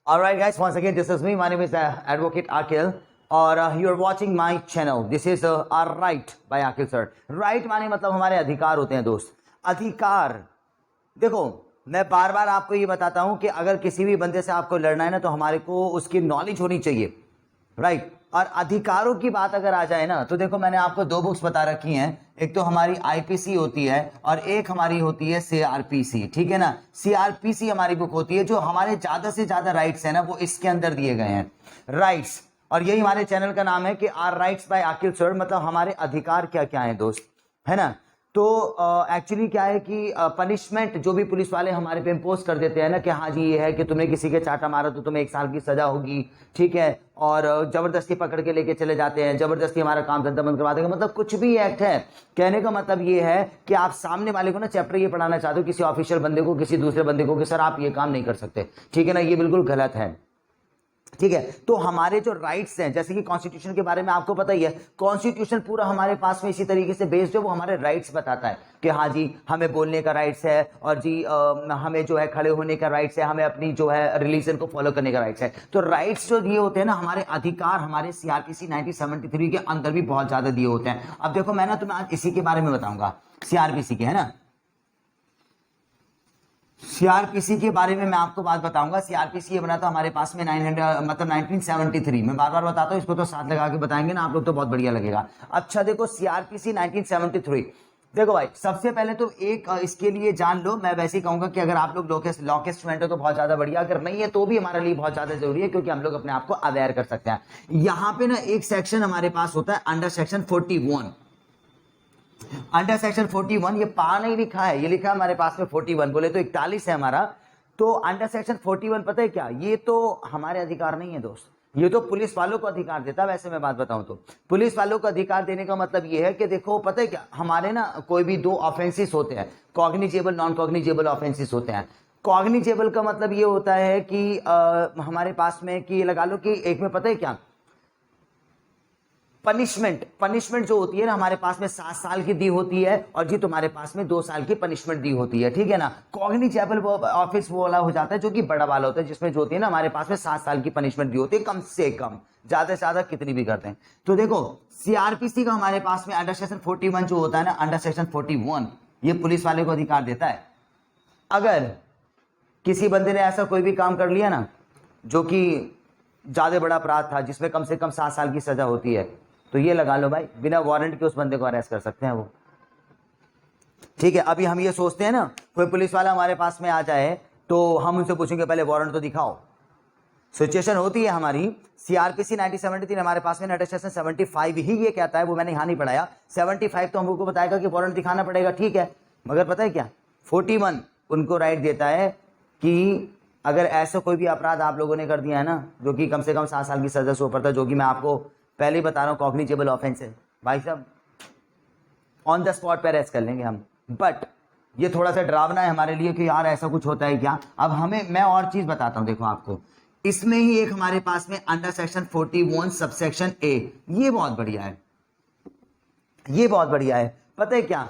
Alright guys, once again this is me. My name is Advocate Akil और you are watching my channel. This is our right by Akil sir. Right माने मतलब हमारे अधिकार होते हैं दोस्त. अधिकार देखो, मैं बार बार आपको ये बताता हूं कि अगर किसी भी बंदे से आपको लड़ना है ना तो हमारे को उसकी नॉलेज होनी चाहिए, राइट। और अधिकारों की बात अगर आ जाए ना तो देखो, मैंने आपको दो बुक्स बता रखी हैं। एक तो हमारी आईपीसी होती है और एक हमारी होती है सीआरपीसी, ठीक है ना। सीआरपीसी हमारी बुक होती है जो हमारे ज्यादा से ज्यादा राइट्स है ना वो इसके अंदर दिए गए हैं, राइट्स। और यही हमारे चैनल का नाम है कि our rights by Akil sir, मतलब हमारे अधिकार क्या क्या है दोस्त, है ना। तो एक्चुअली क्या है कि पनिशमेंट जो भी पुलिस वाले हमारे पे इम्पोज कर देते हैं ना कि हाँ जी ये है कि तुमने किसी के चाटा मारा तो तुम्हें 1 साल की सजा होगी, ठीक है। और जबरदस्ती पकड़ के लेके चले जाते हैं, जबरदस्ती हमारा काम धंधा बंद करवा देंगे, मतलब कुछ भी एक्ट है। कहने का मतलब ये है कि आप सामने वाले को ना चैप्टर ये पढ़ाना चाहते हो किसी ऑफिशियल बंदे को, किसी दूसरे बंदे को कि सर आप ये काम नहीं कर सकते, ठीक है ना, ये बिल्कुल गलत है, ठीक है। तो हमारे जो राइट्स हैं, जैसे कि कॉन्स्टिट्यूशन के बारे में आपको पता ही है, कॉन्स्टिट्यूशन पूरा हमारे पास में इसी तरीके से बेस्ड है, वो हमारे राइट्स बताता है कि हाँ जी हमें बोलने का राइट्स है और जी हमें जो है खड़े होने का राइट्स है, हमें अपनी जो है रिलीजन को फॉलो करने का राइट्स है। तो राइट्स जो दिए होते हैं ना, हमारे अधिकार हमारे सीआरपीसी 1973 के अंदर भी बहुत ज्यादा दिए होते हैं। अब देखो मैं ना तुम्हें आज इसी के बारे में बताऊंगा, सीआरपीसी के, है ना। सीआरपीसी के बारे में मैं आपको बात बताऊंगा। सीआरपीसी ये बना था हमारे पास में 900 मतलब 1973 में, बार बार बताता हूं, इसको तो साथ लगा के बताएंगे ना आप लोग तो बहुत बढ़िया लगेगा। अच्छा देखो सीआरपीसी 1973, देखो भाई सबसे पहले तो एक इसके लिए जान लो, मैं वैसे ही कहूंगा कि अगर आप लोग लॉ के स्टूडेंट हो तो बहुत ज्यादा बढ़िया, अगर नहीं है तो भी हमारे लिए बहुत ज्यादा जरूरी है क्योंकि हम लोग अपने आप को अवेयर कर सकते हैं। यहाँ पे ना एक सेक्शन हमारे पास होता है अंडर सेक्शन 41, अंडर सेक्शन 41, ये पा नहीं लिखा है, ये लिखा है हमारे पास में 41, बोले तो 41 है हमारा। तो अंडर सेक्शन 41 पता है क्या, ये तो हमारे अधिकार नहीं है दोस्त, ये तो पुलिस वालों को अधिकार देता है। वैसे मैं बात बताऊं तो पुलिस वालों को अधिकार देने का मतलब ये है कि देखो पता है क्या, हमारे ना कोई भी 2 ऑफेंसेस होते हैं, कॉग्निजेबल नॉन कॉग्निजेबल ऑफेंसेस होते हैं। कॉग्निजेबल का मतलब ये होता है कि हमारे पास में कि लगा लो कि एक में पता है क्या, पनिशमेंट जो होती है ना हमारे पास में 7 साल की दी होती है और जी तुम्हारे पास में 2 साल की पनिशमेंट दी होती है, ठीक है ना। कॉग्निजेबल ऑफेंस वो वाला हो जाता है जो कि बड़ा वाला होता है, जिसमें जो होती है ना हमारे पास में 7 साल की पनिशमेंट दी होती है, कम से कम, ज्यादा से ज्यादा कितनी भी करते हैं। तो देखो सीआरपीसी का हमारे पास में अंडर सेक्शन 41 जो होता है ना, अंडर सेक्शन 41 ये पुलिस वाले को अधिकार देता है। अगर किसी बंदे ने ऐसा कोई भी काम कर लिया ना जो कि ज्यादा बड़ा अपराध था, जिसमें कम से कम 7 साल की सजा होती है, तो ये लगा लो भाई बिना वारंट के उस बंदे को अरेस्ट कर सकते हैं वो, ठीक है। अभी हम ये सोचते हैं ना, कोई पुलिस वाला हमारे पास में आ जाए तो हम उनसे पूछेंगे पहले वारंट तो दिखाओ। सिचुएशन होती है हमारी सीआरपीसी 1973 हमारे पास में अंडर सेक्शन 75 ही ये कहता है, वो मैंने यहां नहीं पढ़ाया। 75 तो हमको बताएगा कि वारंट दिखाना पड़ेगा, ठीक है। मगर पता है क्या, 41 उनको राइट देता है कि अगर ऐसा कोई भी अपराध आप लोगों ने कर दिया है ना जो कि कम से कम 7 साल की सजा से ऊपर था, जो कि मैं आपको पहले ही बता रहा हूं कॉग्निजेबल ऑफेंस है, भाई साहब ऑन द स्पॉट पे अरेस्ट कर लेंगे हम। बट ये थोड़ा सा डरावना है हमारे लिए कि यार ऐसा कुछ होता है क्या। अब हमें मैं और चीज बताता हूं, देखो आपको इसमें ही एक हमारे पास में अंडर सेक्शन 41 सबसेक्शन ए, ये बहुत बढ़िया है, ये बहुत बढ़िया है। पता है क्या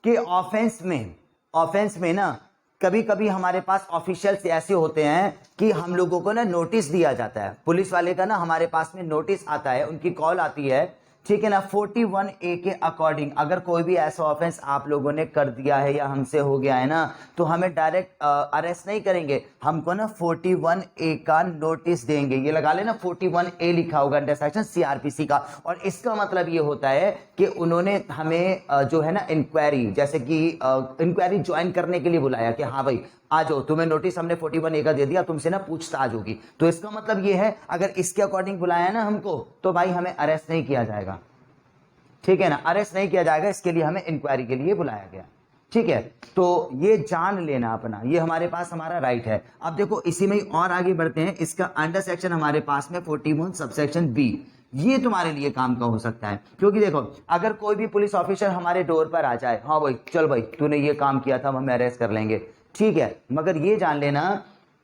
कि ऑफेंस में ना कभी कभी हमारे पास ऑफिशियल्स ऐसे होते हैं कि हम लोगों को ना नोटिस दिया जाता है, पुलिस वाले का ना हमारे पास में नोटिस आता है, उनकी कॉल आती है, ठीक है ना। 41A के अकॉर्डिंग अगर कोई भी ऐसा ऑफेंस आप लोगों ने कर दिया है या हमसे हो गया है ना तो हमें डायरेक्ट अरेस्ट नहीं करेंगे, हमको ना 41A का नोटिस देंगे। ये लगा लेना 41A लिखा होगा अंडर सेक्शन सीआरपीसी का, और इसका मतलब ये होता है कि उन्होंने हमें जो है ना इंक्वायरी, जैसे कि इंक्वायरी ज्वाइन करने के लिए बुलाया कि हाँ भाई आ जाओ, तुम्हें नोटिस हमने 41A का दे दिया, तुमसे ना पूछताछ होगी। तो इसका मतलब ये है अगर इसके अकॉर्डिंग बुलाया ना हमको तो भाई हमें अरेस्ट नहीं किया जाएगा, ठीक है ना, अरेस्ट नहीं किया जाएगा, इसके लिए हमें इंक्वायरी के लिए बुलाया गया, ठीक है। तो ये जान लेना अपना, ये हमारे पास हमारा राइट है। अब देखो इसी में और आगे बढ़ते हैं, इसका अंडर सेक्शन हमारे पास में 41 सबसेक्शन बी, ये तुम्हारे लिए काम का हो सकता है। क्योंकि देखो अगर कोई भी पुलिस ऑफिसर हमारे डोर पर आ जाए, हाँ भाई चल भाई तूने ये काम किया था, हमें अरेस्ट कर लेंगे, ठीक है। मगर ये जान लेना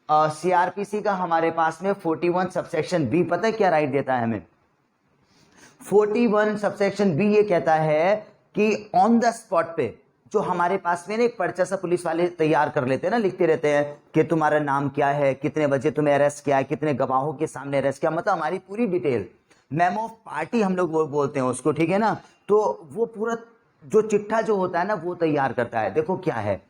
सीआरपीसी का हमारे पास में 41 सबसेक्शन बी पता है क्या राइट देता है हमें। 41 सबसेक्शन बी ये कहता है कि ऑन द स्पॉट पे जो हमारे पास में ना एक पर्चा सा पुलिस वाले तैयार कर लेते हैं ना, लिखते रहते हैं कि तुम्हारा नाम क्या है, कितने बजे तुम्हें अरेस्ट किया है, कितने गवाहों के सामने अरेस्ट किया, मतलब हमारी पूरी डिटेल, मेमो ऑफ पार्टी हम लोग वो बोलते हैं उसको, ठीक है ना। तो वो पूरा जो चिट्ठा जो होता है ना वो तैयार करता है। देखो क्या है,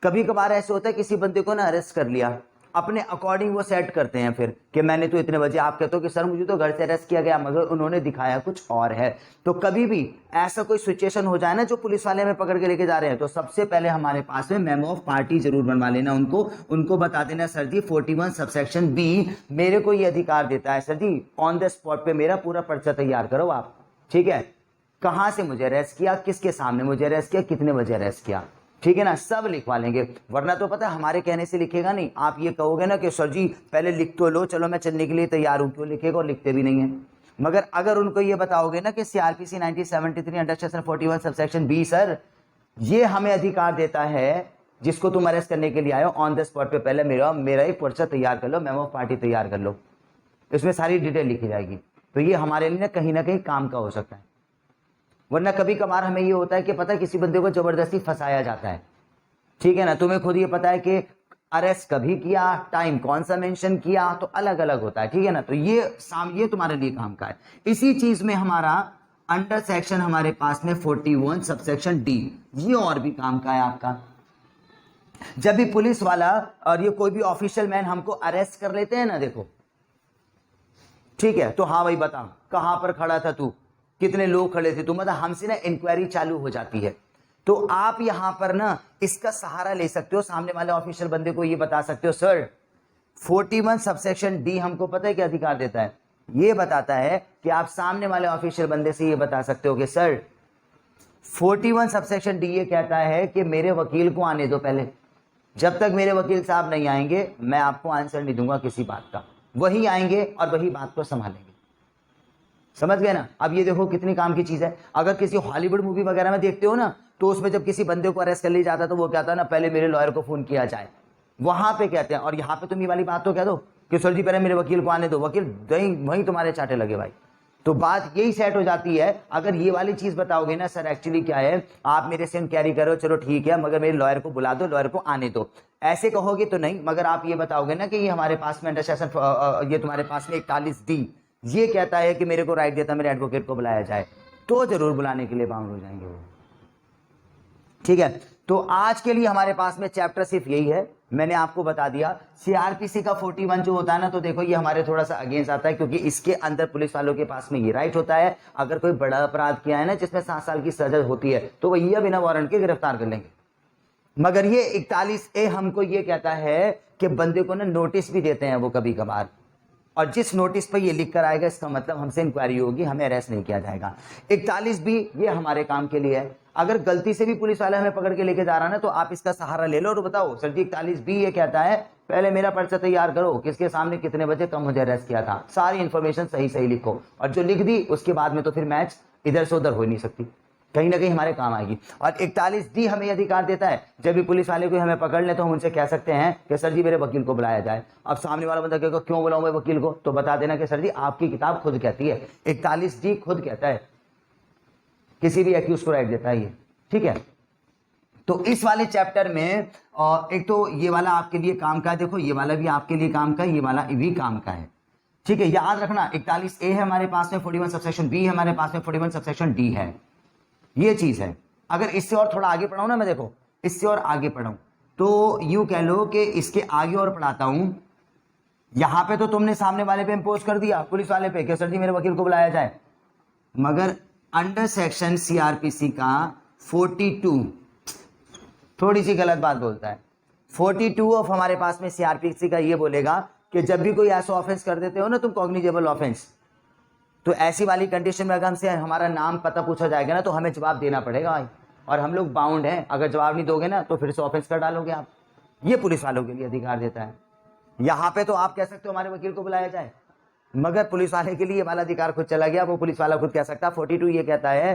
कभी कभार ऐसे होता है किसी बंदे को ना अरेस्ट कर लिया, अपने अकॉर्डिंग वो सेट करते हैं फिर कि मैंने तो इतने बजे, आप कहते हो कि सर मुझे तो घर से अरेस्ट किया गया, मगर उन्होंने दिखाया कुछ और है। तो कभी भी ऐसा कोई सिचुएशन हो जाए ना जो पुलिस वाले हमें पकड़ के लेके जा रहे हैं, तो सबसे पहले हमारे पास में मेमो ऑफ पार्टी जरूर बनवा लेना, उनको बता देना सर जी 41 सबसेक्शन बी मेरे को ये अधिकार देता है, sir ji on the spot पे मेरा पूरा पर्चा तैयार करो आप, ठीक है, कहां से मुझे अरेस्ट किया, किसके सामने मुझे अरेस्ट किया, कितने बजे अरेस्ट किया, ठीक है ना, सब लिखवा लेंगे। वरना तो पता है हमारे कहने से लिखेगा नहीं, आप ये कहोगे ना कि सर जी पहले लिख तो लो, चलो मैं चलने के लिए तैयार हूं, क्यों लिखेगा, और लिखते भी नहीं है। मगर अगर उनको ये बताओगे ना कि CrPC 1973 under section 41 subsection B sir ये हमें अधिकार देता है, जिसको तुम अरेस्ट करने के लिए आए हो ऑन द स्पॉट पे पहले मेरा एक पर्चा तैयार कर लो, मेमो ऑफ पार्टी तैयार कर लो, इसमें सारी डिटेल लिखी जाएगी। तो ये हमारे लिए ना कहीं काम का हो सकता है। वरना कभी कभार हमें ये होता है कि पता है किसी बंदे को जबरदस्ती फंसाया जाता है, ठीक है ना, तुम्हें खुद ये पता है कि अरेस्ट कभी किया, टाइम कौन सा मेंशन किया, तो अलग अलग होता है, ठीक है ना। तो ये तुम्हारे लिए काम का है। इसी चीज में हमारा अंडर सेक्शन हमारे पास में 41 सबसेक्शन डी, ये और भी काम का है आपका। जब भी पुलिस वाला और ये कोई भी ऑफिशियल मैन हमको अरेस्ट कर लेते हैं ना, देखो ठीक है, तो हाँ भाई बता कहां पर खड़ा था तू, कितने लोग खड़े थे, तो मतलब हमसे ना इंक्वायरी चालू हो जाती है। तो आप यहां पर ना इसका सहारा ले सकते हो, सामने वाले ऑफिशियल बंदे को ये बता सकते हो सर 41 सबसेक्शन डी हमको पता है क्या अधिकार देता है, ये बताता है कि आप सामने वाले ऑफिशियल बंदे से ये बता सकते हो कि सर 41 सबसेक्शन डी ये कहता है कि मेरे वकील को आने दो पहले, जब तक मेरे वकील साहब नहीं आएंगे मैं आपको आंसर नहीं दूंगा किसी बात का, वही आएंगे और वही बात को संभालेंगे। समझ गए ना। अब ये देखो कितनी काम की चीज है। अगर किसी हॉलीवुड मूवी वगैरह में देखते हो ना, तो उसमें जब किसी बंदे को अरेस्ट कर लिया जाता है तो वो कहता है ना पहले मेरे लॉयर को फोन किया जाए, वहां पे कहते हैं। और यहाँ पे तुम ये वाली बात तो कह दो कि सर जी पहले मेरे वकील को आने दो, वकील वहीं तुम्हारे चाटे लगे भाई। तो बात यही सेट हो जाती है। अगर ये वाली चीज बताओगे ना सर एक्चुअली क्या है, आप मेरे से कैरी करो, चलो ठीक है, मगर मेरे लॉयर को बुला दो, लॉयर को आने दो, ऐसे कहोगे तो नहीं। मगर आप ये बताओगे ना कि ये हमारे पास में अंडर सेक्शन ये तुम्हारे पास में 41D ये कहता है कि मेरे को राइट देता है मेरे एडवोकेट को बुलाया जाए, तो जरूर बुलाने के लिए बाउंड हो जाएंगे वो, ठीक है। तो आज के लिए हमारे पास में चैप्टर सिर्फ यही है, मैंने आपको बता दिया। सीआरपीसी का 41 जो होता है ना, तो देखो ये हमारे थोड़ा सा अगेंस्ट आता है, क्योंकि इसके अंदर पुलिस वालों के पास में ये राइट होता है, अगर कोई बड़ा अपराध किया है ना जिसमें 7 साल की सजा होती है, तो वही बिना वारंट के गिरफ्तार कर लेंगे। मगर ये 41A हमको ये कहता है कि बंदे को ना नोटिस भी देते हैं वो कभी कभार, और जिस नोटिस पर ये लिख कर आएगा इसका मतलब हमसे इंक्वायरी होगी, हमें अरेस्ट नहीं किया जाएगा। 41B ये हमारे काम के लिए है। अगर गलती से भी पुलिस वाला हमें पकड़ के लेके जा रहा है ना, तो आप इसका सहारा ले लो और बताओ सर जी 41B ये कहता है पहले मेरा पर्चा तैयार करो, किसके सामने कितने बजे कब मुझे अरेस्ट किया था, सारी इंफॉर्मेशन सही सही लिखो। और जो लिख दी उसके बाद में तो फिर मैच इधर से उधर हो नहीं सकती, कहीं ना कहीं हमारे काम आएगी। और 41D हमें अधिकार देता है जब भी पुलिस वाले को हमें पकड़ ले तो हम उनसे कह सकते हैं कि सर जी मेरे वकील को बुलाया जाए। अब सामने वाला बंदा कहेगा क्यों बुलाऊं मैं वकील को, तो बता देना कि सर जी आपकी किताब खुद कहती है, 41D खुद कहता है, किसी भी एक्यूज को राइट देता है ये, ठीक है। तो इस वाले चैप्टर में एक तो ये वाला आपके लिए काम का है, देखो ये वाला भी आपके लिए काम का है, ये वाला भी काम का है, ठीक है। याद रखना 41A है हमारे पास में, 41 सबसेक्शन B है हमारे पास में, 41 सबसेक्शन D है, ये चीज है। अगर इससे और थोड़ा आगे पढ़ाऊं ना मैं, देखो इससे और आगे पढ़ाऊं तो यूं कह लो कि इसके आगे और पढ़ाता हूं। यहां पे तो तुमने सामने वाले पे इंपोज कर दिया पुलिस वाले पे कि सर जी मेरे वकील को बुलाया जाए, मगर अंडर सेक्शन सीआरपीसी का 42 थोड़ी सी गलत बात बोलता है। 42 ऑफ हमारे पास में सीआरपीसी का ये बोलेगा कि जब भी कोई ऐसा ऑफेंस कर देते हो ना तुम, कॉग्निजेबल ऑफेंस, तो ऐसी वाली कंडीशन में अगर हमसे हमारा नाम पता पूछा जाएगा ना तो हमें जवाब देना पड़ेगा भाई, और हम लोग बाउंड हैं, अगर जवाब नहीं दोगे ना तो फिर से ऑफेंस कर डालोगे आप। ये पुलिस वालों के लिए अधिकार देता है। यहाँ पे तो आप कह सकते हो हमारे वकील को बुलाया जाए, मगर पुलिस वाले के लिए वाला अधिकार खुद चला गया, वो पुलिस वाला खुद कह सकता है। 42 ये कहता है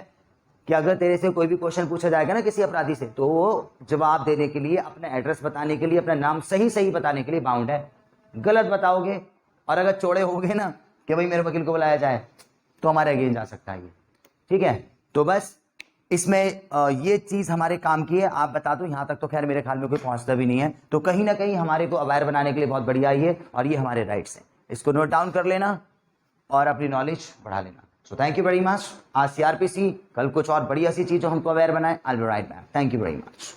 कि अगर तेरे से कोई भी क्वेश्चन पूछा जाएगा ना किसी अपराधी से, तो वो जवाब देने के लिए, अपना एड्रेस बताने के लिए, अपना नाम सही सही बताने के लिए बाउंड है। गलत बताओगे और अगर चौड़े हो गए ना कि भाई मेरे वकील को बुलाया जाए, तो हमारे अगेंस्ट जा सकता है ये, ठीक है। तो बस इसमें ये चीज़ हमारे काम की है। आप बता दो, यहाँ तक तो खैर मेरे ख्याल में कोई पहुँचता भी नहीं है, तो कहीं ना कहीं हमारे को अवेयर बनाने के लिए बहुत बढ़िया ये, और ये हमारे राइट्स हैं। इसको नोट डाउन कर लेना और अपनी नॉलेज बढ़ा लेना। So thank you very much. आज CRPC, कल कुछ और बढ़िया सी चीज़ जो हमको अवेयर बनाए। I will write back. Thank you very much.